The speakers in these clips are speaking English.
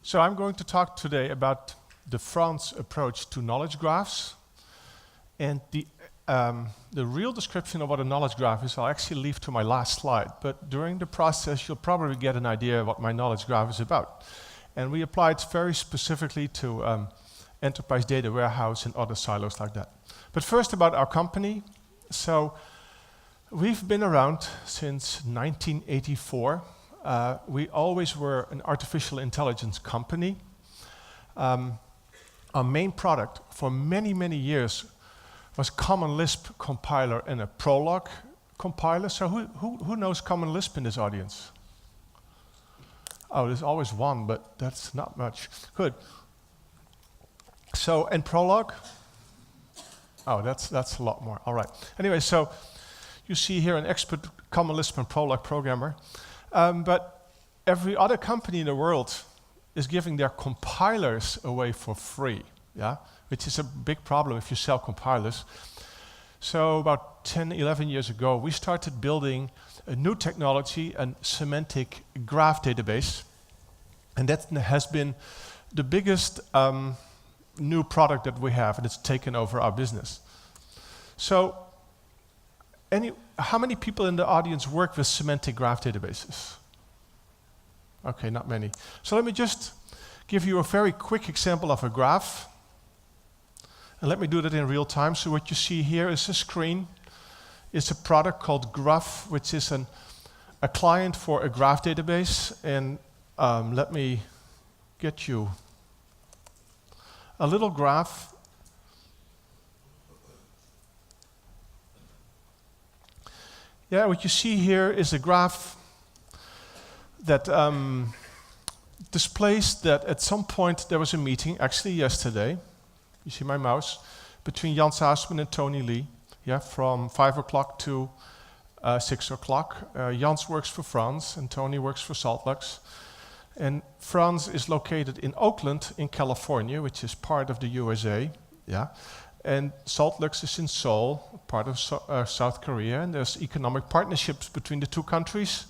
So I'm going to talk today about the Franz approach to knowledge graphs. And the real description of what a knowledge graph is, I'll actually leave to my last slide. But during the process, you'll probably get an idea of what my knowledge graph is about. And we apply it very specifically to enterprise data warehouse and other silos like that. But first about our company. So we've been around since 1984. We always were an artificial intelligence company. Our main product for many, many years was Common Lisp compiler and a Prolog compiler. So who knows Common Lisp in this audience? Oh, there's always one, but that's not much. Good. So, and Prolog? Oh, that's a lot more. All right. Anyway, so you see here an expert Common Lisp and Prolog programmer. But every other company in the world is giving their compilers away for free, yeah? Which is a big problem if you sell compilers. So about 10, 11 years ago, we started building a new technology, a semantic graph database. And that has been the biggest new product that we have, and it's taken over our business. So how many people in the audience work with semantic graph databases? Okay, not many. So let me just give you a very quick example of a graph. And let me do that in real time. So what you see here is a screen. It's a product called Graph, which is a client for a graph database. And let me get you a little graph. Yeah, what you see here is a graph that displays that at some point there was a meeting, actually yesterday, you see my mouse, between Aasman and Tony Lee, yeah, from 5 o'clock to 6 o'clock. Jans works for Franz and Tony works for SaltLux. And Franz is located in Oakland in California, which is part of the USA, yeah. And SaltLux is in Seoul, part of South Korea, and there's economic partnerships between the two countries.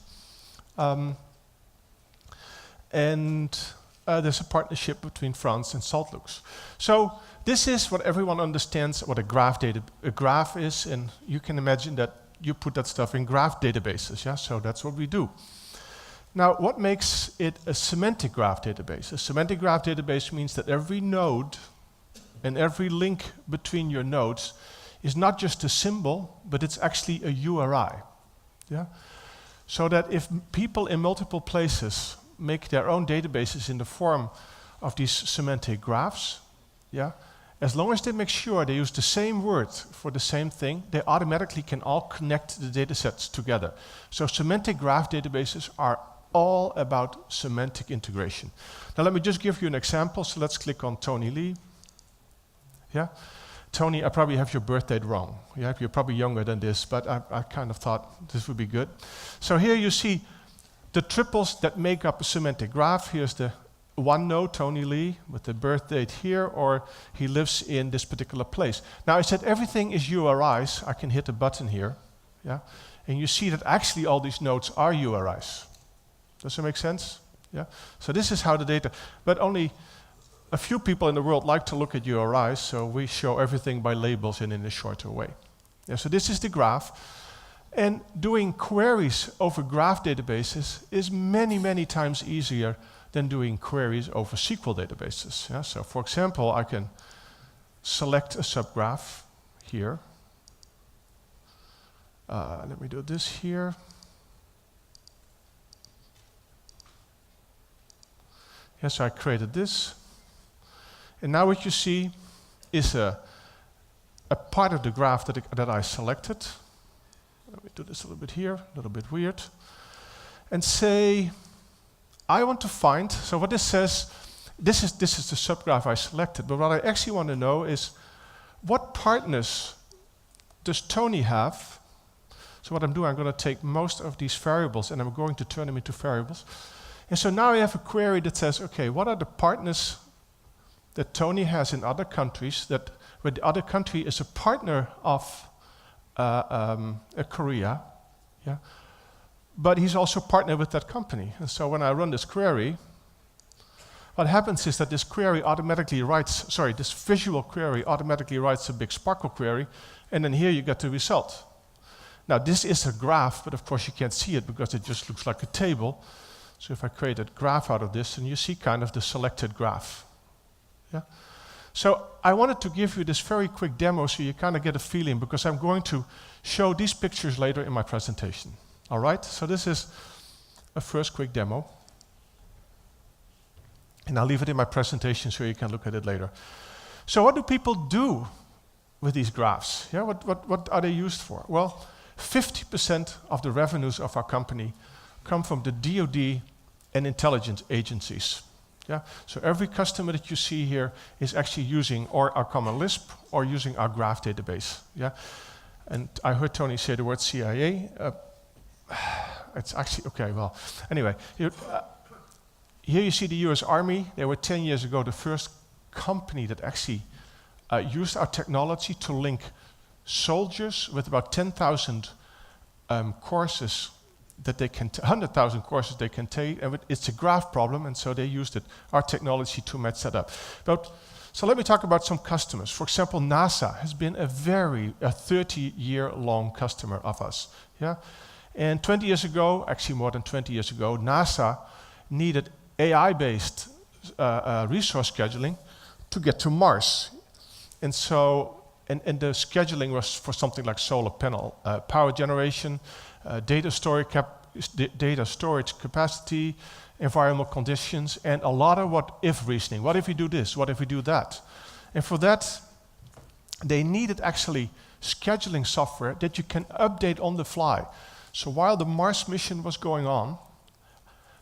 And there's a partnership between France and SaltLux. So this is what everyone understands what a graph is, and you can imagine that you put that stuff in graph databases, yeah? So that's what we do. Now, what makes it a semantic graph database? A semantic graph database means that every node and every link between your nodes is not just a symbol, but it's actually a URI, yeah? So that if people in multiple places make their own databases in the form of these semantic graphs, yeah, as long as they make sure they use the same word for the same thing, they automatically can all connect the data sets together. So semantic graph databases are all about semantic integration. Now let me just give you an example. So let's click on Tony Lee. Yeah, Tony, I probably have your birth date wrong. Yeah, you're probably younger than this, but I kind of thought this would be good. So here you see the triples that make up a semantic graph. Here's the one node, Tony Lee, with the birth date here, or he lives in this particular place. Now I said everything is URIs. I can hit a button here, yeah, and you see that actually all these nodes are URIs. Does that make sense? Yeah. So this is how the data, but only a few people in the world like to look at URIs, so we show everything by labels and in a shorter way. Yeah, so this is the graph. And doing queries over graph databases is many, many times easier than doing queries over SQL databases. Yeah, so for example, I can select a subgraph here. Let me do this here. Yes, I created this. And now what you see is a part of the graph that I selected. Let me do this a little bit here, a little bit weird. And say, I want to find, so what this says, this is the subgraph I selected, but what I actually want to know is, what partners does Tony have? So what I'm doing, I'm going to take most of these variables and I'm going to turn them into variables. And so now I have a query that says, okay, what are the partners that Tony has in other countries, where the other country is a partner of Korea, yeah, but he's also partnered with that company. And so when I run this query, what happens is that this query automatically writes, this visual query automatically writes a big Sparkle query, and then here you get the result. Now this is a graph, but of course you can't see it because it just looks like a table. So if I create a graph out of this, and you see kind of the selected graph. Yeah? So I wanted to give you this very quick demo so you kind of get a feeling, because I'm going to show these pictures later in my presentation. All right, so this is a first quick demo. And I'll leave it in my presentation so you can look at it later. So what do people do with these graphs? Yeah, what are they used for? Well, 50% of the revenues of our company come from the DoD and intelligence agencies. Yeah? So every customer that you see here is actually using or our common Lisp or using our graph database. Yeah? And I heard Tony say the word CIA. It's actually, okay, well, anyway. Here you see the US Army. They were 10 years ago the first company that actually used our technology to link soldiers with about 10,000 courses that they can, 100,000 courses they can take, and it's a graph problem, and so they used our technology to match that up. So let me talk about some customers. For example, NASA has been a 30-year-long customer of us. Yeah? And 20 years ago, actually more than 20 years ago, NASA needed AI-based resource scheduling to get to Mars. And so, and the scheduling was for something like solar panel power generation, data storage capacity, environmental conditions, and a lot of what-if reasoning. What if we do this? What if we do that? And for that, they needed actually scheduling software that you can update on the fly. So while the Mars mission was going on,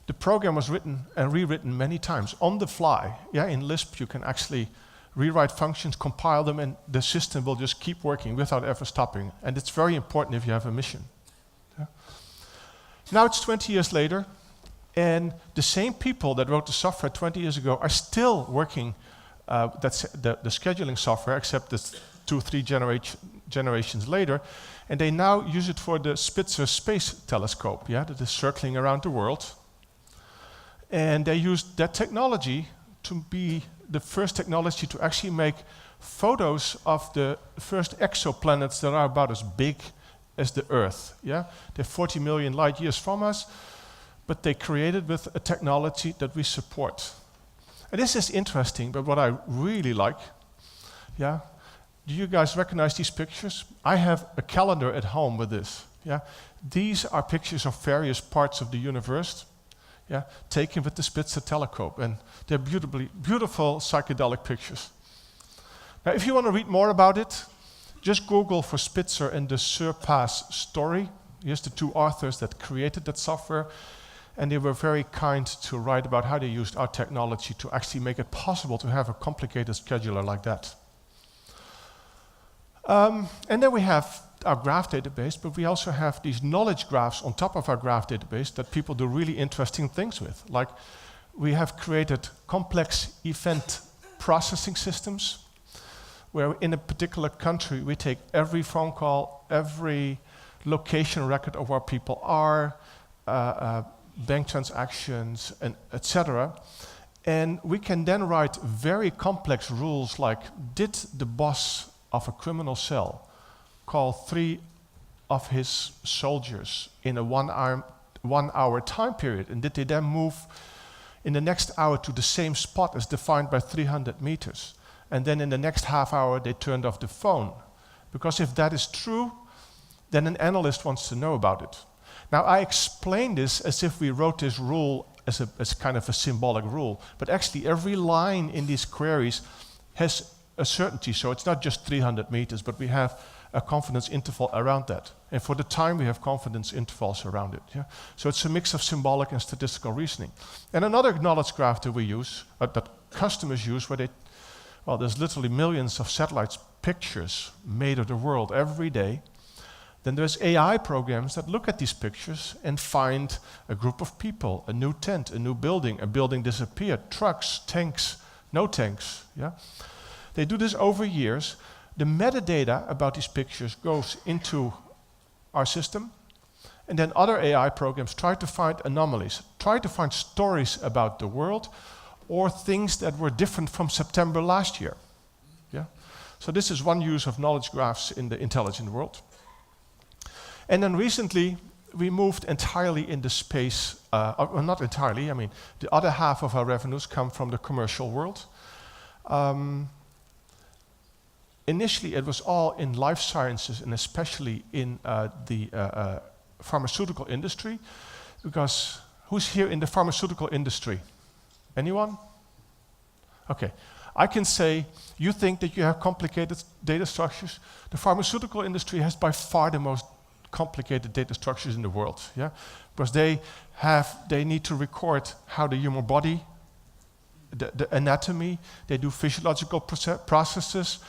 the program was written and rewritten many times on the fly. Yeah, in Lisp you can actually rewrite functions, compile them, and the system will just keep working without ever stopping. And it's very important if you have a mission. Yeah. Now it's 20 years later, and the same people that wrote the software 20 years ago are still working that's the scheduling software, except it's 2-3 generations later, and they now use it for the Spitzer Space Telescope, yeah, that is circling around the world. And they used that technology to be the first technology to actually make photos of the first exoplanets that are about as big as the Earth. Yeah? They're 40 million light years from us, but they created with a technology that we support. And this is interesting, but what I really like, yeah, do you guys recognize these pictures? I have a calendar at home with this. Yeah? These are pictures of various parts of the universe, yeah, taken with the Spitzer telescope, and they're beautiful psychedelic pictures. Now, if you want to read more about it, just Google for Spitzer and the Surpass story. Here's the two authors that created that software, and they were very kind to write about how they used our technology to actually make it possible to have a complicated scheduler like that. And then we have our graph database, but we also have these knowledge graphs on top of our graph database that people do really interesting things with. Like, we have created complex event processing systems where in a particular country we take every phone call, every location record of where people are, bank transactions, and etc. And we can then write very complex rules like, did the boss of a criminal cell call 3 of his soldiers in a 1 hour time period, and did they then move in the next hour to the same spot as defined by 300 meters? And then in the next half hour they turned off the phone. Because if that is true, then an analyst wants to know about it. Now I explain this as if we wrote this rule as kind of a symbolic rule, but actually every line in these queries has a certainty, so it's not just 300 meters, but we have a confidence interval around that. And for the time, we have confidence intervals around it. Yeah? So it's a mix of symbolic and statistical reasoning. And another knowledge graph that we use, that customers use, where there's literally millions of satellites pictures made of the world every day. Then there's AI programs that look at these pictures and find a group of people, a new tent, a new building, a building disappeared, trucks, tanks, no tanks. Yeah? They do this over years. The metadata about these pictures goes into our system, and then other AI programs try to find anomalies, try to find stories about the world, or things that were different from September last year. Yeah? So this is one use of knowledge graphs in the intelligent world. And then recently, we moved entirely in the space, well, not entirely, I mean, the other half of our revenues come from the commercial world. Initially, it was all in life sciences and especially in the pharmaceutical industry, because who's here in the pharmaceutical industry? Anyone? Okay. I can say, you think that you have complicated data structures. The pharmaceutical industry has by far the most complicated data structures in the world, yeah? Because they need to record how the human body, the anatomy, they do physiological processes,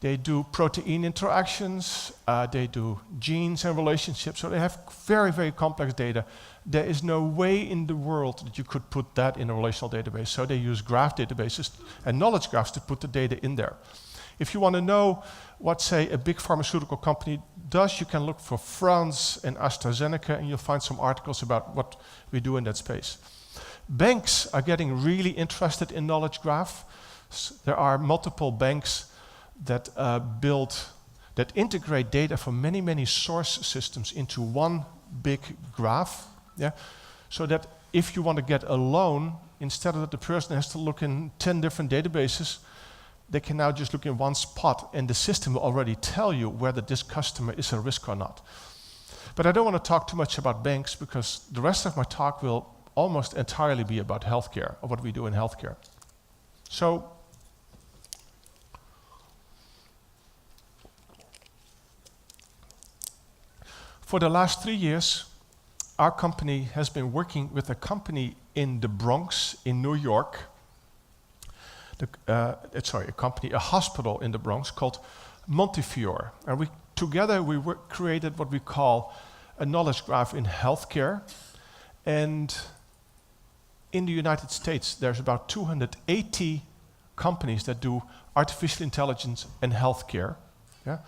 they do protein interactions, they do genes and relationships, so they have very, very complex data. There is no way in the world that you could put that in a relational database, so they use graph databases and knowledge graphs to put the data in there. If you want to know what, say, a big pharmaceutical company does, you can look for Franz and AstraZeneca, and you'll find some articles about what we do in that space. Banks are getting really interested in knowledge graph. There are multiple banks that that integrate data from many, many source systems into one big graph. Yeah? So that if you want to get a loan, instead of that the person has to look in 10 different databases, they can now just look in one spot and the system will already tell you whether this customer is a risk or not. But I don't want to talk too much about banks because the rest of my talk will almost entirely be about healthcare, or what we do in healthcare. So, for the last 3 years, our company has been working with a company in the Bronx in New York. A hospital in the Bronx called Montefiore. And together we created what we call a knowledge graph in healthcare. And in the United States, there's about 280 companies that do artificial intelligence and healthcare. Yeah?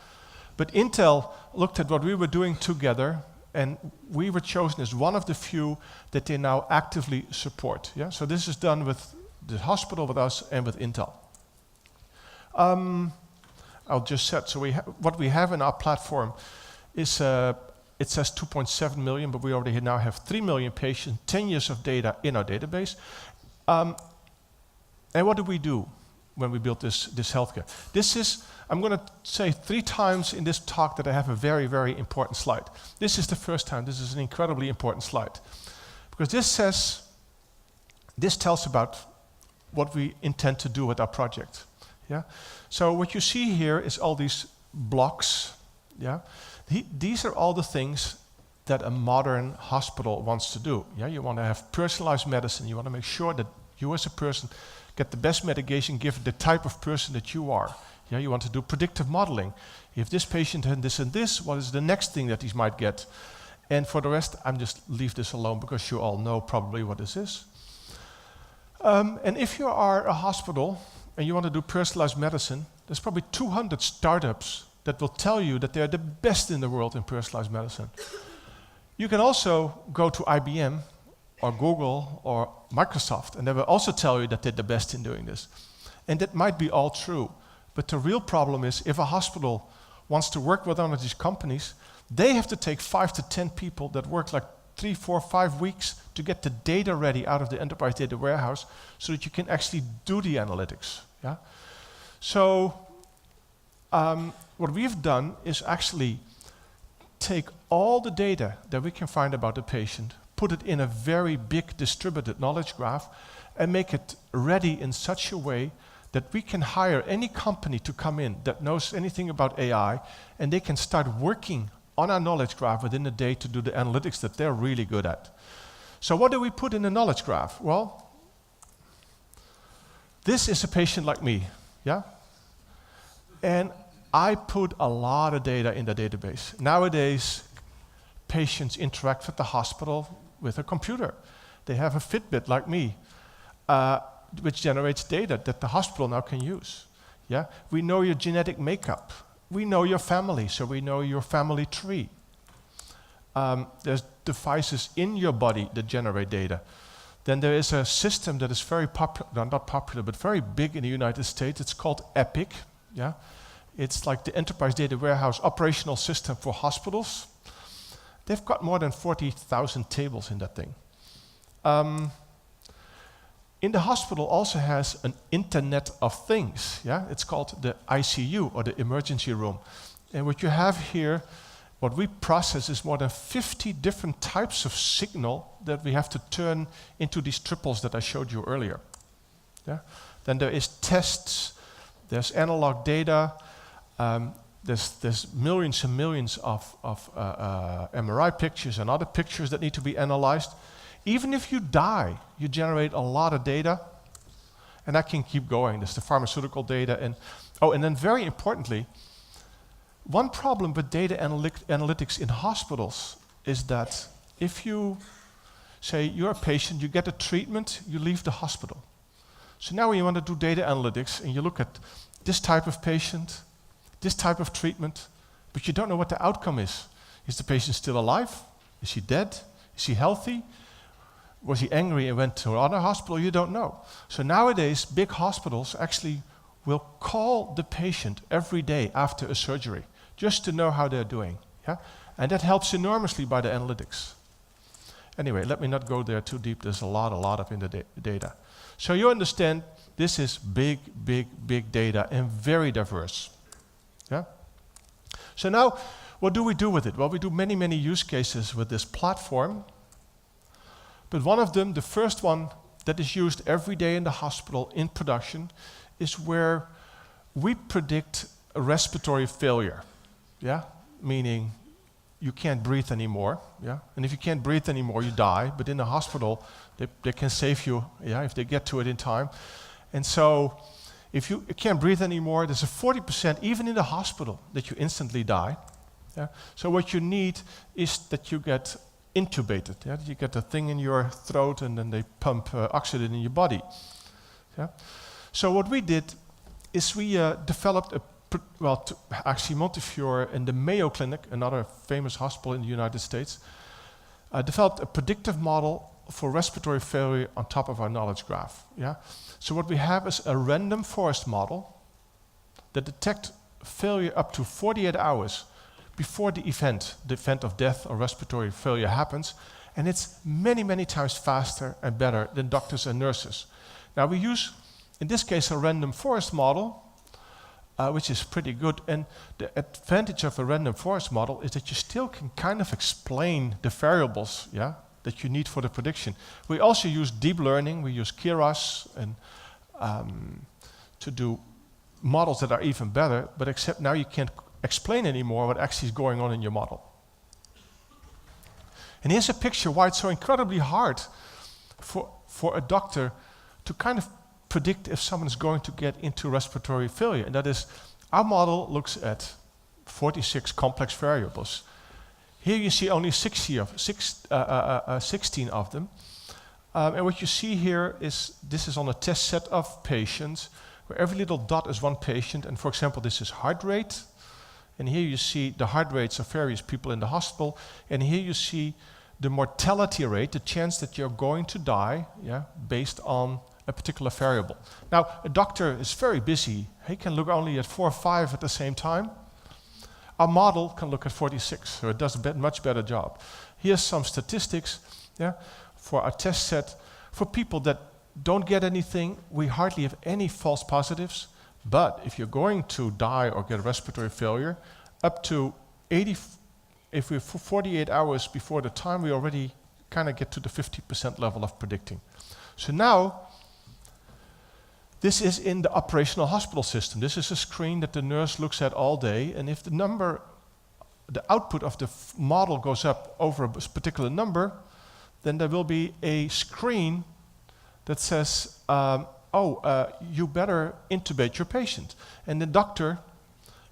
But Intel looked at what we were doing together, and we were chosen as one of the few that they now actively support. Yeah? So this is done with the hospital, with us, and with Intel. I'll just set, so what we have in our platform is, it says 2.7 million, but we already now have 3 million patients, 10 years of data in our database. And what do we do when we build this healthcare? This is, I'm going to say 3 times in this talk that I have a very, very important slide. This is the first time. This is an incredibly important slide. Because this tells about what we intend to do with our project. Yeah? So what you see here is all these blocks. Yeah? These are all the things that a modern hospital wants to do. Yeah? You want to have personalized medicine. You want to make sure that you as a person get the best medication given the type of person that you are. Yeah? You want to do predictive modeling. If this patient had this and this, what is the next thing that he might get? And for the rest, I'm just leave this alone because you all know probably what this is. And if you are a hospital and you want to do personalized medicine, there's probably 200 startups that will tell you that they're the best in the world in personalized medicine. You can also go to IBM or Google or Microsoft, and they will also tell you that they're the best in doing this. And that might be all true, but the real problem is if a hospital wants to work with one of these companies, they have to take 5 to 10 people that work like 3, 4, 5 weeks to get the data ready out of the enterprise data warehouse so that you can actually do the analytics. Yeah? So what we've done is actually take all the data that we can find about the patient, put it in a very big distributed knowledge graph, and make it ready in such a way that we can hire any company to come in that knows anything about AI, and they can start working on our knowledge graph within a day to do the analytics that they're really good at. So what do we put in the knowledge graph? Well, this is a patient like me, yeah? And I put a lot of data in the database. Nowadays, patients interact with the hospital with a computer. They have a Fitbit like me, which generates data that the hospital now can use. Yeah? We know your genetic makeup. We know your family, so we know your family tree. There's devices in your body that generate data. Then there is a system that is very popular, no, not popular, but very big in the United States. It's called EPIC. Yeah, it's like the Enterprise Data Warehouse operational system for hospitals. They've got more than 40,000 tables in that thing. In the hospital also has an Internet of Things. Yeah, it's called the ICU, or the emergency room. And what you have here, what we process is more than 50 different types of signal that we have to turn into these triples that I showed you earlier. Yeah? Then there is tests, there's analog data, there's millions and millions of MRI pictures and other pictures that need to be analyzed. Even if you die, you generate a lot of data, and I can keep going. There's the pharmaceutical data, and then very importantly, one problem with data analytics in hospitals is that if you say you're a patient, you get a treatment, you leave the hospital. So now when you want to do data analytics and you look at this type of patient, this type of treatment, but you don't know what the outcome is. Is the patient still alive? Is he dead? Is he healthy? Was he angry and went to another hospital? You don't know. So nowadays, big hospitals actually will call the patient every day after a surgery, just to know how they're doing. Yeah? And that helps enormously by the analytics. Anyway, let me not go there too deep. There's a lot of in the data. So you understand this is big, big, big data and very diverse. Yeah? So now, what do we do with it? Well, we do many, many use cases with this platform. But one of them, the first one that is used every day in the hospital in production, is where we predict a respiratory failure. Yeah, meaning you can't breathe anymore. Yeah, and if you can't breathe anymore, you die. But in the hospital, they can save you. Yeah, if they get to it in time. And so, if you can't breathe anymore, there's a 40% even in the hospital that you instantly die. Yeah. So what you need is that you get intubated. Yeah, you get a thing in your throat, and then they pump oxygen in your body. Yeah. So what we did is we developed actually Montefiore and the Mayo Clinic, another famous hospital in the United States, developed a predictive model for respiratory failure on top of our knowledge graph. Yeah. So what we have is a random forest model that detects failure up to 48 hours before the event of death or respiratory failure happens, and it's many, many times faster and better than doctors and nurses. Now we use, in this case, a random forest model, which is pretty good, and the advantage of a random forest model is that you still can kind of explain the variables, yeah, that you need for the prediction. We also use deep learning, we use Keras, and to do models that are even better, but except now you can't explain anymore what actually is going on in your model. And here's a picture why it's so incredibly hard for a doctor to kind of predict if someone is going to get into respiratory failure. And that is, our model looks at 46 complex variables. Here you see only 16 of them. And what you see here is, this is on a test set of patients, where every little dot is one patient. And for example, this is heart rate. And here you see the heart rates of various people in the hospital. And here you see the mortality rate, the chance that you're going to die, yeah, based on a particular variable. Now, a doctor is very busy. He can look only at 4 or 5 at the same time. Our model can look at 46, so it does a much better job. Here's some statistics, yeah, for our test set. For people that don't get anything, we hardly have any false positives. But if you're going to die or get respiratory failure, up to 80, if we're 48 hours before the time, we already kind of get to the 50% level of predicting. So now, this is in the operational hospital system. This is a screen that the nurse looks at all day, and if the output of the model goes up over a particular number, then there will be a screen that says, you better intubate your patient. And the doctor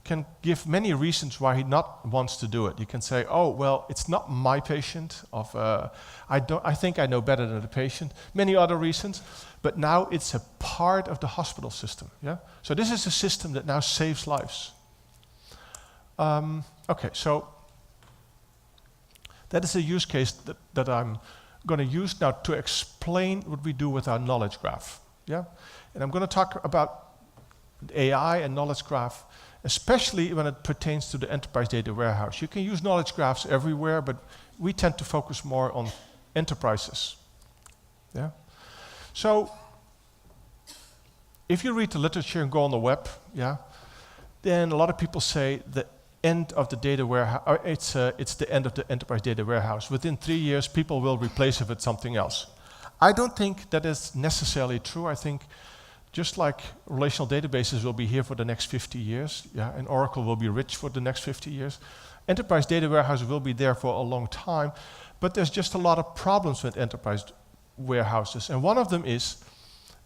can give many reasons why he not wants to do it. He can say, oh, well, it's not my patient, I think I know better than the patient, many other reasons, but now it's a part of the hospital system. Yeah? So this is a system that now saves lives. Okay, so that is a use case that I'm going to use now to explain what we do with our knowledge graph. Yeah? And I'm going to talk about AI and knowledge graph, especially when it pertains to the enterprise data warehouse. You can use knowledge graphs everywhere, but we tend to focus more on enterprises. Yeah? So, if you read the literature and go on the web, yeah, then a lot of people say the end of the data warehouse, it's the end of the enterprise data warehouse. Within 3 years, people will replace it with something else. I don't think that is necessarily true. I think just like relational databases will be here for the next 50 years, yeah, and Oracle will be rich for the next 50 years, enterprise data warehouses will be there for a long time, but there's just a lot of problems with enterprise warehouses. And one of them is,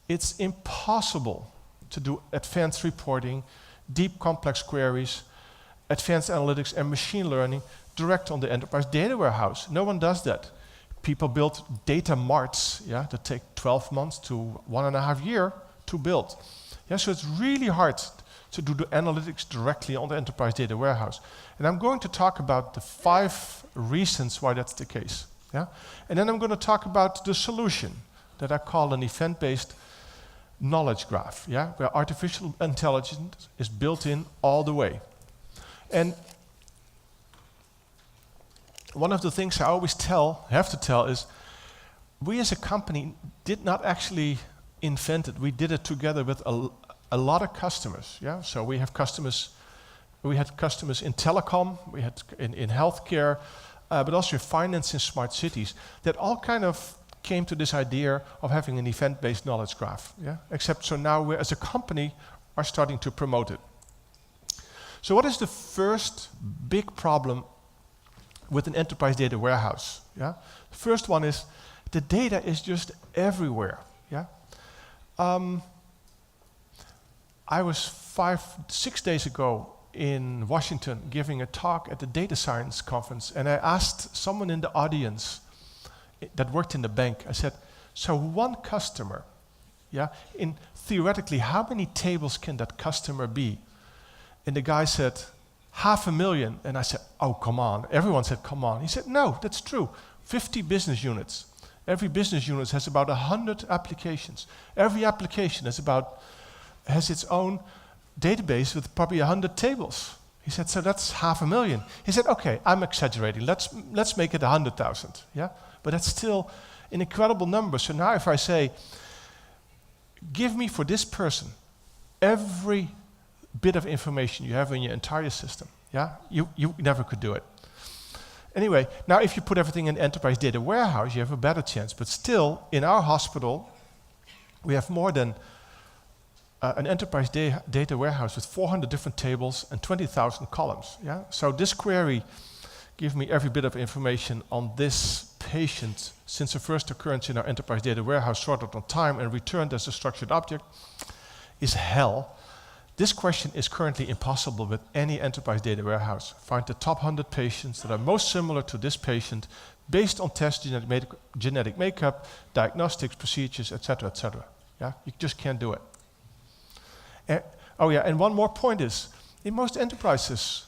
it's impossible to do advanced reporting, deep complex queries, advanced analytics and machine learning direct on the enterprise data warehouse. No one does that. People build data marts, yeah, that take 12 months to 1.5 years to build. Yeah, so it's really hard to do the analytics directly on the enterprise data warehouse. And I'm going to talk about the 5 reasons why that's the case. Yeah? And then I'm going to talk about the solution that I call an event-based knowledge graph, yeah, where artificial intelligence is built in all the way. And one of the things I always have to tell is, we as a company did not actually invent it. We did it together with a lot of customers. Yeah, so we have customers. We had customers in telecom, we had in healthcare, but also in finance and smart cities. That all kind of came to this idea of having an event-based knowledge graph. Yeah, except so now we as a company are starting to promote it. So what is the first big problem with an enterprise data warehouse? Yeah, the first one is the data is just everywhere. Yeah. I was 6 days ago in Washington giving a talk at the data science conference, and I asked someone in the audience that worked in the bank, I said, so one customer, yeah, in theoretically, how many tables can that customer be? And the guy said, 500,000. And I said, oh, come on. Everyone said, come on. He said, no, that's true. 50 business units. Every business unit has about 100 applications. Every application has its own database with probably 100 tables. He said, so that's 500,000. He said, okay, I'm exaggerating. Let's make it 100,000. Yeah, but that's still an incredible number. So now if I say, give me for this person every bit of information you have in your entire system, yeah, you never could do it. Anyway, now if you put everything in enterprise data warehouse, you have a better chance. But still, in our hospital, we have more than an enterprise data warehouse with 400 different tables and 20,000 columns. Yeah? So this query, give me every bit of information on this patient since the first occurrence in our enterprise data warehouse sorted on time and returned as a structured object, is hell. This question is currently impossible with any enterprise data warehouse. Find the top 100 patients that are most similar to this patient based on test genetic makeup, diagnostics, procedures, etc., etc. Yeah? You just can't do it. And one more point is, in most enterprises,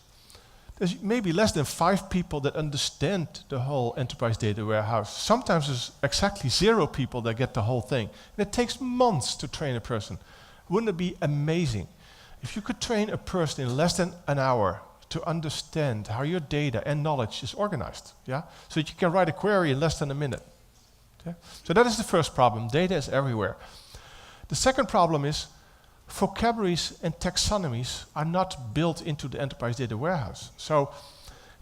there's maybe less than 5 people that understand the whole enterprise data warehouse. Sometimes there's exactly 0 people that get the whole thing. And it takes months to train a person. Wouldn't it be amazing if you could train a person in less than an hour to understand how your data and knowledge is organized? Yeah? So that you can write a query in less than a minute. Yeah? So that is the first problem. Data is everywhere. The second problem is, vocabularies and taxonomies are not built into the enterprise data warehouse. So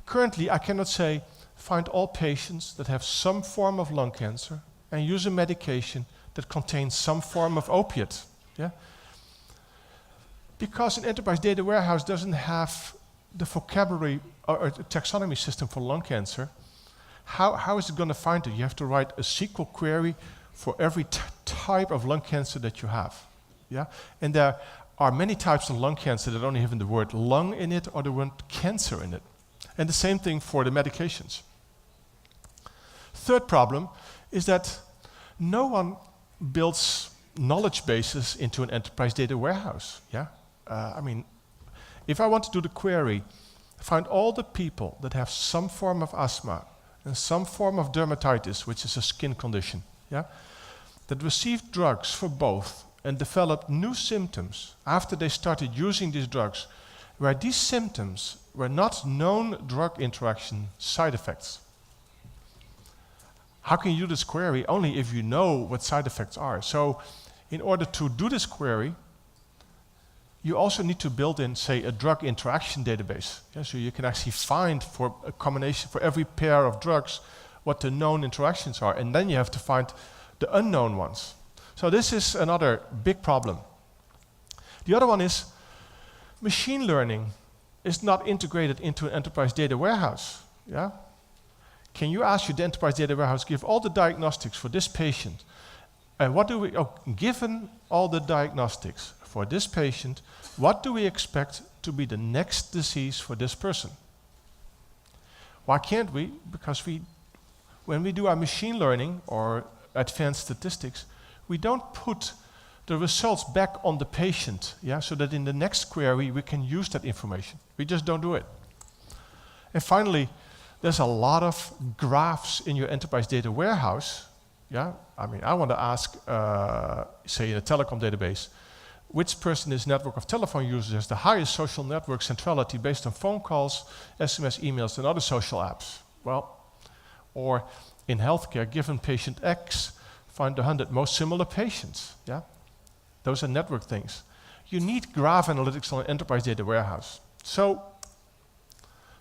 currently I cannot say, find all patients that have some form of lung cancer and use a medication that contains some form of opiate. Yeah? Because an enterprise data warehouse doesn't have the vocabulary or taxonomy system for lung cancer, how is it going to find it? You have to write a SQL query for every type of lung cancer that you have. Yeah? And there are many types of lung cancer that only have the word lung in it or the word cancer in it. And the same thing for the medications. Third problem is that no one builds knowledge bases into an enterprise data warehouse. Yeah? I mean, if I want to do the query, find all the people that have some form of asthma and some form of dermatitis, which is a skin condition, yeah, that received drugs for both and developed new symptoms after they started using these drugs, where these symptoms were not known drug interaction side effects. How can you do this query? Only if you know what side effects are. So in order to do this query, you also need to build in, say, a drug interaction database. Yeah, so you can actually find for a combination, for every pair of drugs, what the known interactions are. And then you have to find the unknown ones. So this is another big problem. The other one is machine learning is not integrated into an enterprise data warehouse. Yeah? Can you ask the enterprise data warehouse, give all the diagnostics for this patient? And what do we, given all the diagnostics for this patient, what do we expect to be the next disease for this person? Why can't we? Because when we do our machine learning or advanced statistics, we don't put the results back on the patient, yeah, so that in the next query we can use that information. We just don't do it. And finally, there's a lot of graphs in your enterprise data warehouse. Yeah, I mean, I want to ask, say in a telecom database, which person in this network of telephone users has the highest social network centrality based on phone calls, SMS, emails, and other social apps? Well, or in healthcare, given patient X, find the 100 most similar patients. Yeah, those are network things. You need graph analytics on an enterprise data warehouse. So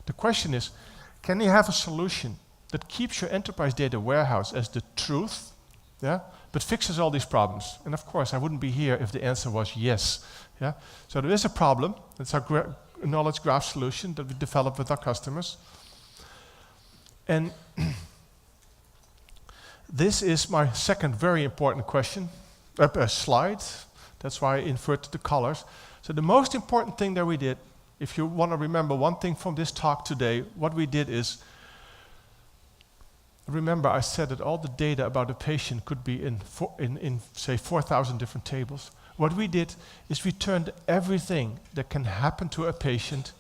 the question is, can you have a solution that keeps your enterprise data warehouse as the truth, yeah, but fixes all these problems? And of course, I wouldn't be here if the answer was yes. Yeah? So there is a problem. It's our knowledge graph solution that we develop with our customers. And this is my second very important question, slide. That's why I inverted the colors. So the most important thing that we did, if you want to remember one thing from this talk today, what we did is, remember I said that all the data about a patient could be in say 4,000 different tables. What we did is we turned everything that can happen to a patient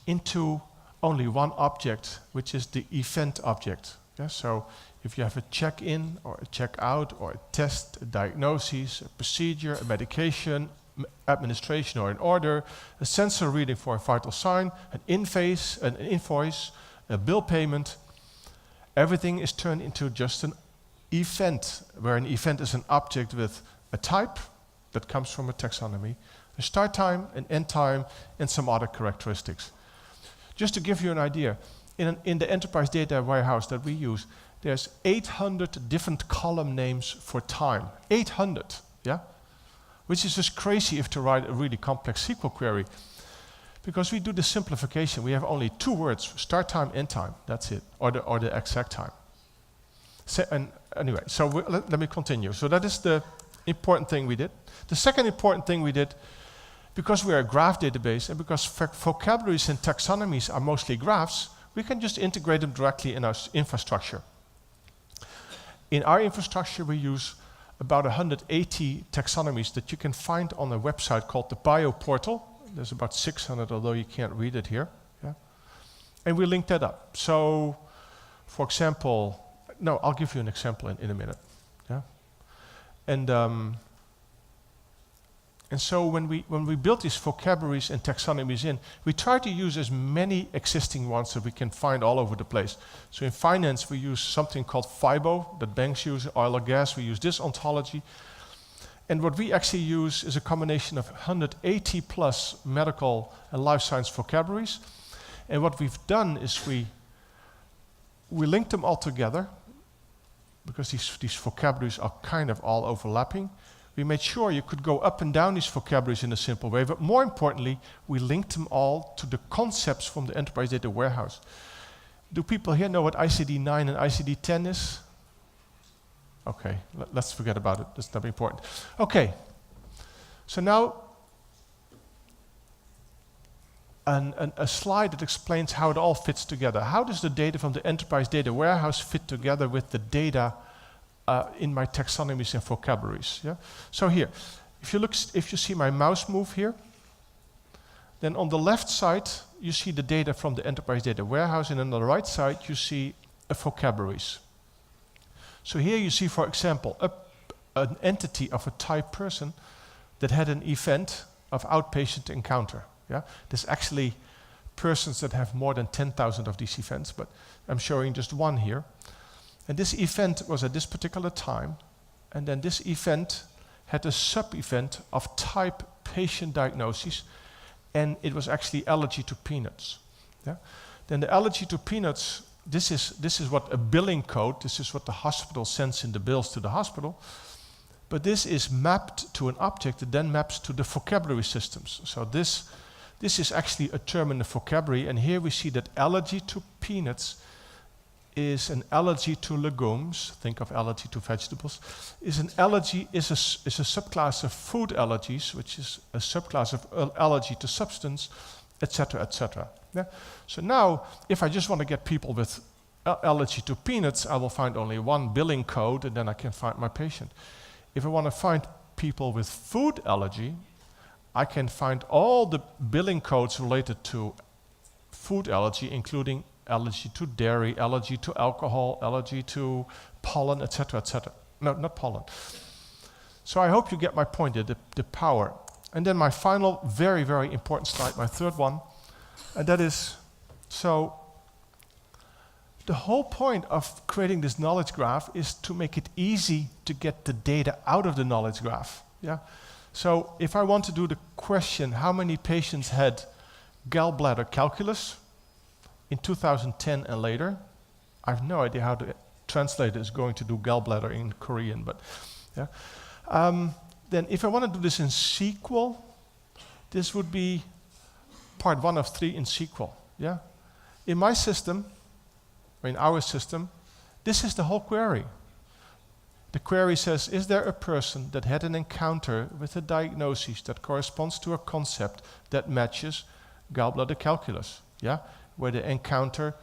into only one object, which is the event object. Yeah? So if you have a check-in or a check-out or a test, a diagnosis, a procedure, a medication, administration or an order, a sensor reading for a vital sign, an invoice, a bill payment, everything is turned into just an event, where an event is an object with a type that comes from a taxonomy, a start time, an end time, and some other characteristics. Just to give you an idea, in the enterprise data warehouse that we use, there's 800 different column names for time. 800, yeah? Which is just crazy if to write a really complex SQL query. Because we do the simplification, we have only 2 words, start time, end time, that's it, or the exact time. Anyway, so let me continue. So that is the important thing we did. The second important thing we did, because we are a graph database and because vocabularies and taxonomies are mostly graphs, we can just integrate them directly in our infrastructure. In our infrastructure, we use about 180 taxonomies that you can find on a website called the Bio Portal. There's about 600, although you can't read it here. Yeah? And we link that up. So, for example, no, I'll give you an example in a minute. Yeah? And so when we build these vocabularies and taxonomies in, we try to use as many existing ones that we can find all over the place. So in finance, we use something called FIBO that banks use, oil or gas. We use this ontology. And what we actually use is a combination of 180 plus medical and life science vocabularies. And what we've done is we linked them all together, because these vocabularies are kind of all overlapping. We made sure you could go up and down these vocabularies in a simple way, but more importantly, we linked them all to the concepts from the enterprise data warehouse. Do people here know what ICD-9 and ICD-10 is? Okay, let's forget about it. That's not important. Okay, so now a slide that explains how it all fits together. How does the data from the enterprise data warehouse fit together with the data in my taxonomies and vocabularies? Yeah. So here, if you see my mouse move here, then on the left side you see the data from the enterprise data warehouse, and on the right side you see vocabularies. So here you see, for example, an entity of a type person that had an event of outpatient encounter. Yeah? There's actually persons that have more than 10,000 of these events, but I'm showing just one here. And this event was at this particular time, and then this event had a sub-event of type patient diagnosis, and it was actually allergy to peanuts. Yeah? Then the allergy to peanuts, this is what a billing code, this is what the hospital sends in the bills to the hospital, but this is mapped to an object that then maps to the vocabulary systems. So this is actually a term in the vocabulary, and here we see that allergy to peanuts is an allergy to legumes, think of allergy to vegetables, is a subclass of food allergies, which is a subclass of allergy to substance, etc., etc. Yeah? So now, if I just want to get people with allergy to peanuts, I will find only one billing code, and then I can find my patient. If I want to find people with food allergy, I can find all the billing codes related to food allergy, including allergy to dairy, allergy to alcohol, allergy to pollen, etc., etc. No, not pollen. So I hope you get my point here, the power. And then my final, very, very important slide, my third one, and that is, so the whole point of creating this knowledge graph is to make it easy to get the data out of the knowledge graph. Yeah? So if I want to do the question, how many patients had gallbladder calculus in 2010 and later, I have no idea how the translator is going to do gallbladder in Korean, but yeah. Then if I want to do this in SQL, this would be part 1 of 3 in SQL. Yeah? In my system, or in our system, this is the whole query. The query says, is there a person that had an encounter with a diagnosis that corresponds to a concept that matches gallbladder calculus? Yeah? Where the encounter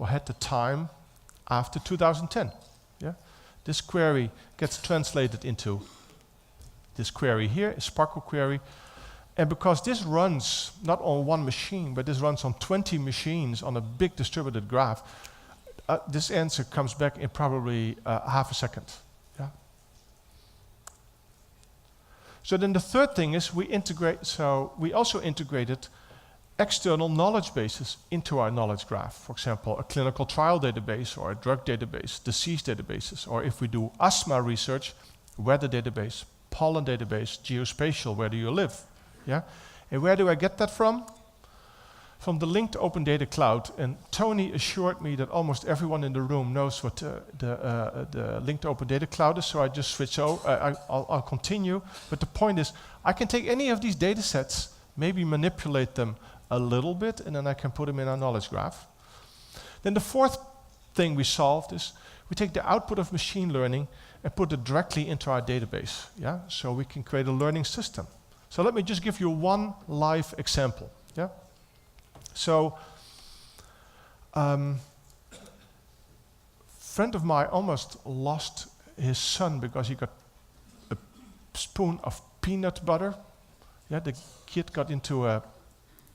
had the time after 2010. Yeah? This query gets translated into this query here, a Sparkle query. And because this runs not on one machine, but this runs on 20 machines on a big distributed graph, this answer comes back in probably half a second. Yeah? So then the third thing is we also integrated external knowledge bases into our knowledge graph. For example, a clinical trial database or a drug database, disease databases, or if we do asthma research, weather database, pollen database, geospatial, where do you live? Yeah? And where do I get that from? From the linked Open Data Cloud. And Tony assured me that almost everyone in the room knows what the linked Open Data Cloud is, so I just switch over. I'll continue. But the point is, I can take any of these data sets, maybe manipulate them a little bit, and then I can put them in our knowledge graph. Then the fourth thing we solved is we take the output of machine learning and put it directly into our database. Yeah? So we can create a learning system. So let me just give you one live example. Yeah? So, friend of mine almost lost his son because he got a spoon of peanut butter. Yeah, the kid got into an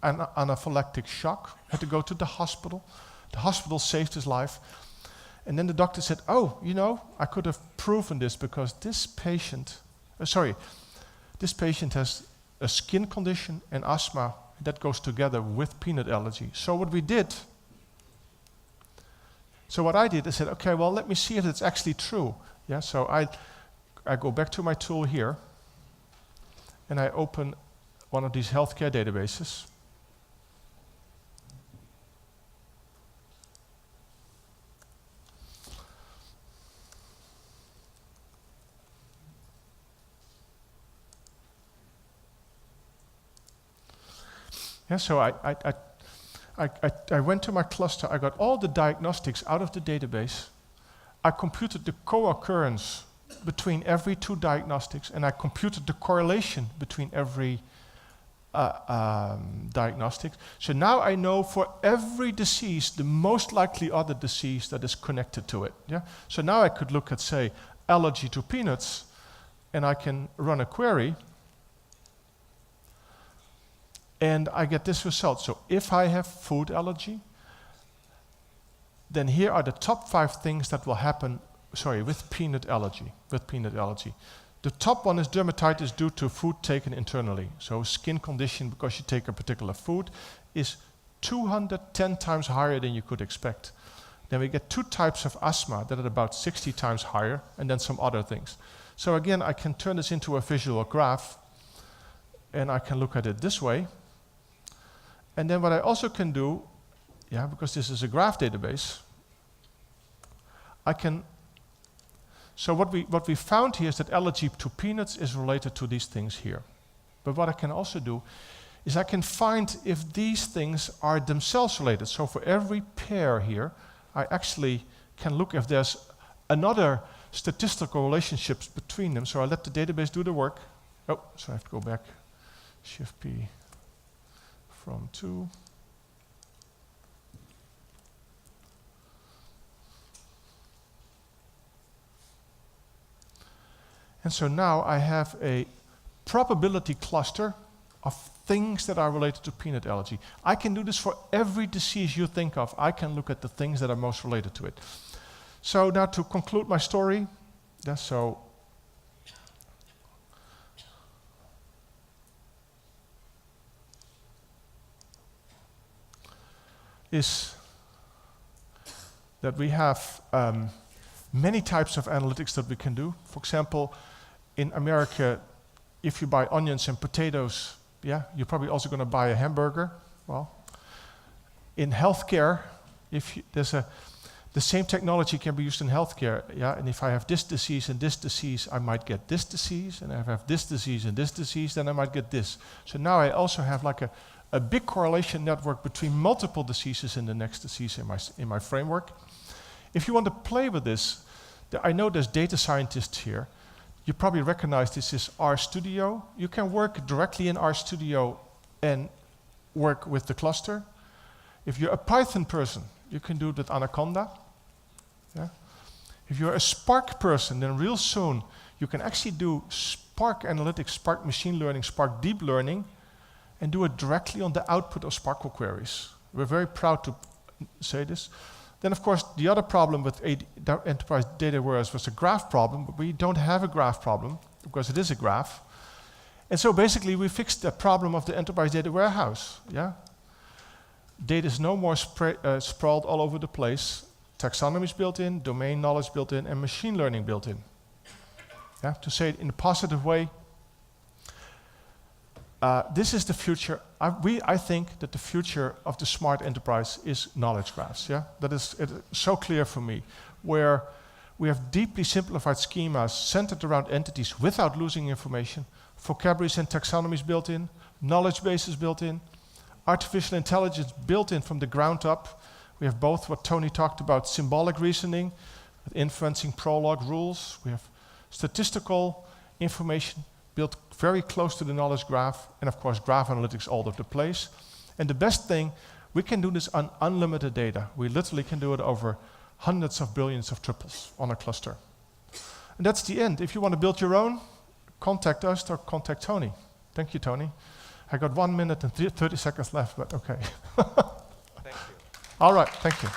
anaphylactic shock, had to go to the hospital. The hospital saved his life. And then the doctor said, oh, you know, I could have proven this because this patient has a skin condition and asthma that goes together with peanut allergy. So what I did, I said, okay, well, let me see if it's actually true. Yeah, so I go back to my tool here, and I open one of these healthcare databases. Yeah, so I went to my cluster, I got all the diagnostics out of the database, I computed the co-occurrence between every 2 diagnostics, and I computed the correlation between every diagnostic. So now I know for every disease, the most likely other disease that is connected to it. Yeah? So now I could look at, say, allergy to peanuts, and I can run a query, and I get this result. So if I have food allergy, then here are the top 5 things that will happen, with peanut allergy. The top one is dermatitis due to food taken internally. So skin condition because you take a particular food is 210 times higher than you could expect. Then we get 2 types of asthma that are about 60 times higher, and then some other things. So again, I can turn this into a visual graph, and I can look at it this way. And then what I also can do, because this is a graph database, so what we found here is that allergy to peanuts is related to these things here. But what I can also do is I can find if these things are themselves related. So for every pair here, I actually can look if there's another statistical relationships between them. So I let the database do the work. Oh, so I have to go back. Shift P from 2. And so now I have a probability cluster of things that are related to peanut allergy. I can do this for every disease you think of. I can look at the things that are most related to it. So now to conclude my story, is that we have many types of analytics that we can do. For example, in America, if you buy onions and potatoes, you're probably also going to buy a hamburger. Well, in healthcare, the same technology can be used in healthcare. And if I have this disease and this disease, I might get this disease, and if I have this disease and this disease, then I might get this. So now I also have like a big correlation network between multiple diseases and the next disease in my framework. If you want to play with this, I know there's data scientists here. You probably recognize this is RStudio. You can work directly in RStudio and work with the cluster. If you're a Python person, you can do it with Anaconda. If you're a Spark person, then real soon you can actually do Spark Analytics, Spark Machine Learning, Spark Deep Learning, and do it directly on the output of SPARQL queries. We're very proud to say this. Then, of course, the other problem with enterprise data warehouse was a graph problem, but we don't have a graph problem because it is a graph. And so basically, we fixed the problem of the enterprise data warehouse. Data is no more sprawled all over the place. Taxonomies built in, domain knowledge built in, and machine learning built in. To say it in a positive way, this is the future. I think that the future of the smart enterprise is knowledge graphs. That is so clear for me, where we have deeply simplified schemas centered around entities without losing information, vocabularies and taxonomies built in, knowledge bases built in, artificial intelligence built in from the ground up. We have both what Tony talked about, symbolic reasoning, with inferencing prologue rules. We have statistical information built very close to the knowledge graph, and of course graph analytics all over the place. And the best thing, we can do this on unlimited data. We literally can do it over hundreds of billions of triples on a cluster. And that's the end. If you want to build your own, contact us or contact Tony. Thank you, Tony. I got 1 minute and 30 seconds left, but okay. Thank you. All right, thank you.